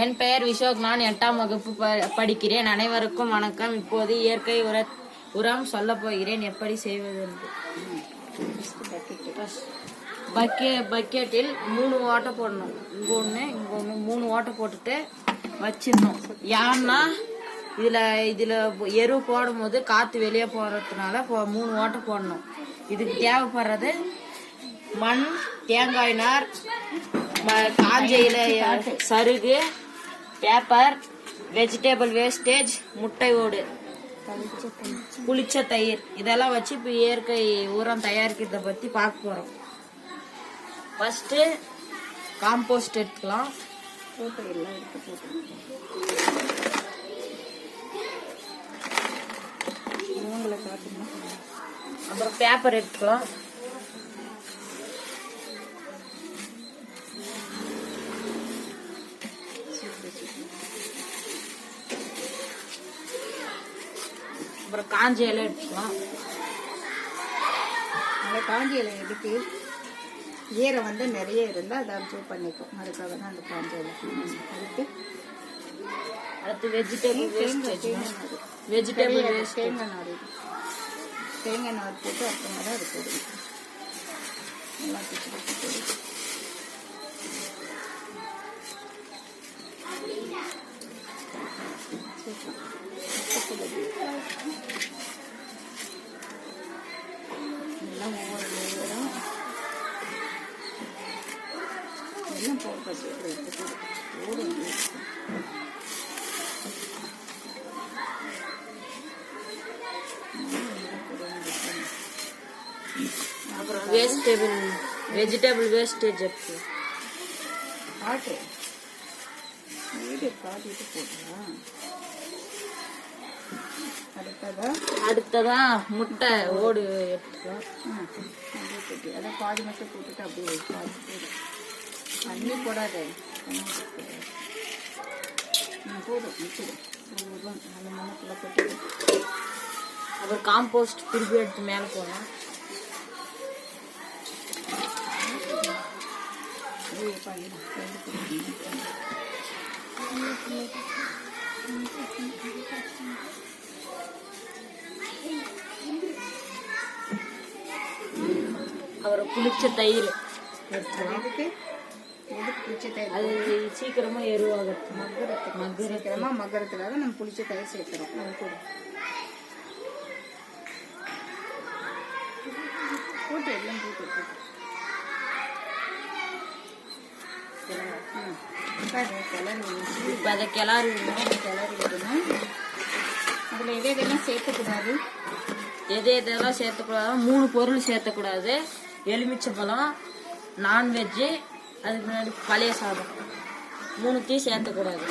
என் பெயர் விஷோக். நான் 8ஆம் வகுப்பு படிக்கிறேன். அனைவருக்கும் வணக்கம். இப்போது இயற்கை உரம் சொல்ல போகிறேன். எப்படி செய்வது? பக்கெட்டில் 3 ஓட்டை போடணும். இங்க ஒன்று 3 ஓட்டை போட்டுட்டு வச்சிடணும். ஏன்னா இதுல எரு போடும் போது காத்து வெளியே போறதுனால 3 ஓட்டை போடணும். இதுக்கு தேவைப்படுறது மண், தேங்காய் நார், காஞ்ச இலை, சருகு, பேப்பர், வெஜிடபிள் வேஸ்டேஜ், முட்டை ஓடு, புளிச்ச தயிர், இதெல்லாம் வச்சு இப்போ இயற்கை உரம் தயாரிக்கிறத பத்தி பார்க்க போறோம். ஃபர்ஸ்ட் காம்போஸ்ட் எடுத்துக்கலாம். அப்புறம் பேப்பர் எடுத்துக்கலாம். அப்புறம் காஞ்ச இலை எடுத்துக்கலாம். அந்த காஞ்ச இலை எடுத்து ஈரை வந்து நிறைய இருந்தால் அதை அப்சர்வ் பண்ணிக்கும். அதுக்காக தான் அந்த காஞ்ச இலை. அடுத்து வெஜிடபிள் வேஸ்டேஜ், தேங்காய் நார் போட்டு அப்புறமா தான் அது போடுவோம். நல்லா பிச்சு போடு. எல்லாம் ஒவ்வொரு லேயரும் எல்லாம் போட்டு எடுத்து போடும். அப்புறம் வெஜிடபிள் வேஸ்டேஜ் எடுத்து காட்டிட்டு போடலாம். அடுத்ததா முட்டை ஓடு எடுத்துக்கலாம். அதை பாதி மட்டும் போட்டுட்டு அப்படியே பாதி போடு. தண்ணி போடாத, போதும் மிச்சம் அந்த மண்ணுக்குள்ள போட்டு. அப்புறம் காம்போஸ்ட் திருப்பி எடுத்து மேலே போகலாம். அப்புறம் புளிச்ச தயிர் எடுத்துக்கலாம். அது சீக்கிரமா எருவாகிறது, சீக்கிரமா மக்கிறதுக்காக நம்ம புளிச்ச தயிர் சேர்க்கிறோம். நம்ம கூட போட்டு எல்லாம் போட்டு கிளறி விடணும். அதில் எதெல்லாம் சேர்த்துக்கூடாது, எதெல்லாம் சேர்த்தக்கூடாது? 3 பொருள் சேர்த்தக்கூடாது. எலுமிச்சம்பழம், நான்வெஜ்ஜு, அதுக்கு முன்னாடி பழைய சாதம், 3த்தையும் சேர்த்தக்கூடாது.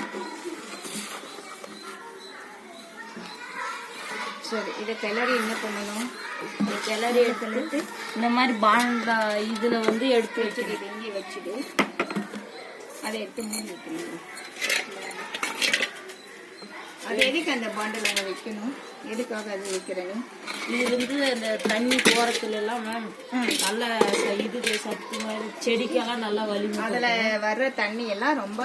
சரி, இதை கிளறி என்ன பண்ணணும்? கிளறி எடுத்துட்டு இந்த மாதிரி பாண்டா இதுல வந்து எடுத்து வச்சுட்டு இங்கே வச்சுட்டு அதை எடுத்து மூடி வைக்கணும். அது எதுக்கு அந்த பாண்டில் அங்கே வைக்கணும்? எதுக்காக அது வைக்கிறேன்னு? இது வந்து அந்த தண்ணி போறதுல எல்லாம் நல்ல இது சத்து மாதிரி செடிக்கெல்லாம் நல்லா வலிமை. அதில் வர்ற தண்ணி எல்லாம் ரொம்ப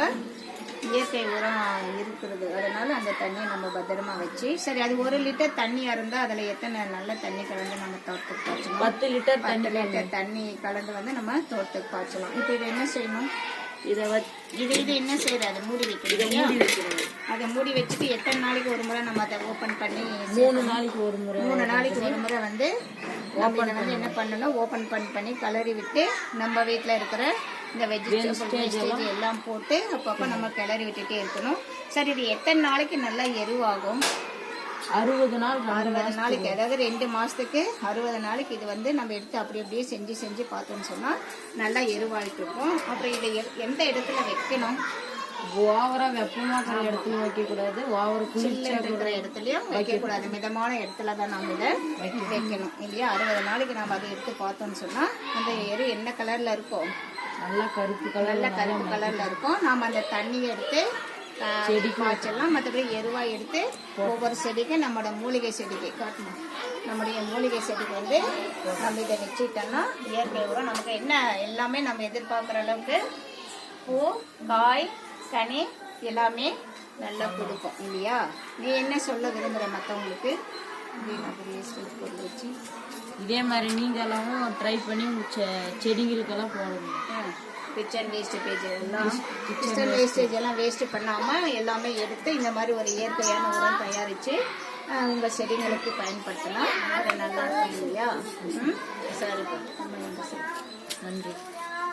இயற்கை உரம் இருக்கிறது. அதனால அந்த தண்ணியை நம்ம பத்திரமா வச்சு, சரி அது 1 லிட்டர் தண்ணியா இருந்தா அதுல எத்தனை நல்ல தண்ணி கலந்து நம்ம தோட்டத்துக்கு பாய்ச்சலாம்? 10 லிட்டர் தண்ணி கலந்து வந்து நம்ம தோட்டத்துக்கு பாய்ச்சலாம். இப்போ இதை என்ன செய்யணும்? இது என்ன செய்யறது? மூடி வைக்கணும். அதை மூடி வச்சுட்டு எத்தனை நாளைக்கு ஒரு முறை நம்ம அதை ஓபன் பண்ணி? 3 நாளைக்கு ஒரு முறை. 3 நாளைக்கு ஒரு முறை வந்து ஓபன் வந்து என்ன பண்ணணும்? ஓபன் பண்ணி கலரி விட்டு நம்ம வீட்டுல இருக்கிற இந்த வெஜிடபிள் எல்லாம் போட்டு அப்பப்போ நம்ம கிளறி விட்டுட்டே இருக்கணும். சரி, இது எத்தனை நாளைக்கு நல்லா எருவாகும்? 60 நாளைக்கு, அதாவது 2 மாசத்துக்கு 60 நாளைக்கு இது வந்து நம்ம எடுத்து அப்படியே செஞ்சு பார்த்தோம்னு சொன்னா நல்லா எருவாயிட்டு இருக்கும். அப்புறம் இதை எந்த இடத்துல வைக்கணும்? ஓவரா வெப்பமா இருக்கிற இடத்துல வைக்க கூடாது, ஓவர குளிர்ச்சியா இருக்கிற இடத்துலயும் வைக்க கூடாது. மிதமான இடத்துல தான் நம்ம இதை வைக்கணும் இல்லையா? 60 நாளைக்கு நம்ம அதை எடுத்து பார்த்தோம்னு சொன்னா அந்த எரு என்ன கலர்ல இருக்கும்? நல்லா கருப்பு கலர்ல இருக்கும். நாம அந்த தண்ணியை எடுத்து செடி காய்ச்சலாம். மற்றபடி எருவாய் எடுத்து ஒவ்வொரு செடிக்கு நம்மளோட மூலிகை செடிக்கு காட்டணும். நம்முடைய மூலிகை செடிக்கு வந்து நம்ம இதை வச்சுட்டோம்னா இயற்கை உரம் நமக்கு என்ன எல்லாமே நம்ம எதிர்பார்க்குற அளவுக்கு பூ, காய், கனி எல்லாமே நல்லா கொடுக்கும் இல்லையா? நீ என்ன சொல்ல விரும்புகிற மற்றவங்களுக்கு? வேஸ்டேஜ் பொருள் வச்சு இதே மாதிரி நீங்களும் ட்ரை பண்ணி உங்க செடிகளுக்கெல்லாம் போடணும். கிச்சன் வேஸ்டேஜ் எல்லாம் கிச்சன் வேஸ்டேஜ் எல்லாம் வேஸ்ட் பண்ணாமல் எல்லாமே எடுத்து இந்த மாதிரி ஒரு இயற்கையான உரம் தயாரித்து உங்கள் செடிகளுக்கு பயன்படுத்தலாம். அது நல்லா இருக்கும் இல்லையா? சரிப்பா, ரொம்ப நன்றி. நன்றி.